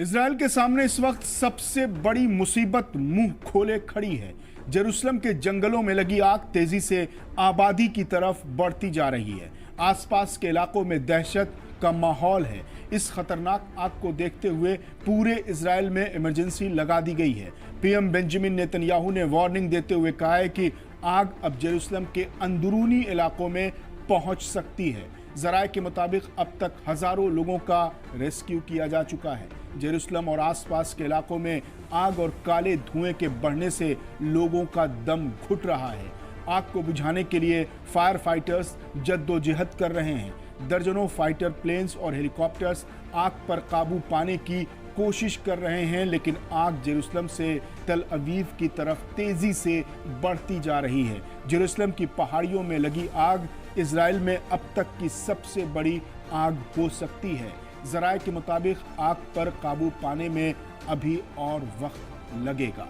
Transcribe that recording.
Israel के सामने इस वक्त सबसे बड़ी मुसीबत मुंह खोले खड़ी है। जेरूसलम के जंगलों में लगी आग तेजी से आबादी की तरफ बढ़ती जा रही है। आसपास के इलाकों में दहशत का माहौल है। इस खतरनाक आग को देखते हुए पूरे इजराइल में इमरजेंसी लगा दी गई है। पीएम बेंजामिन नेतन्याहू ने वार्निंग देते हुए कहा है कि आग अब जेरूसलम के अंदरूनी इलाकों में पहुंच सकती है। जराये के मुताबिक अब तक हजारों लोगों का रेस्क्यू किया जा चुका है। जेरूसलम और आसपास के इलाकों में आग और काले धुएं के बढ़ने से लोगों का दम घुट रहा है। आग को बुझाने के लिए फायर फाइटर्स जद्दोजहद कर रहे हैं। दर्जनों फाइटर प्लेन्स और हेलीकॉप्टर्स आग पर काबू पाने की कोशिश कर रहे हैं, लेकिन आग जेरूसलम से तल अवीव की तरफ तेजी से बढ़ती जा रही है। जेरूसलम की पहाड़ियों में लगी आग इजराइल में अब तक की सबसे बड़ी आग हो सकती है। जराये के मुताबिक आग पर काबू पाने में अभी और वक्त लगेगा।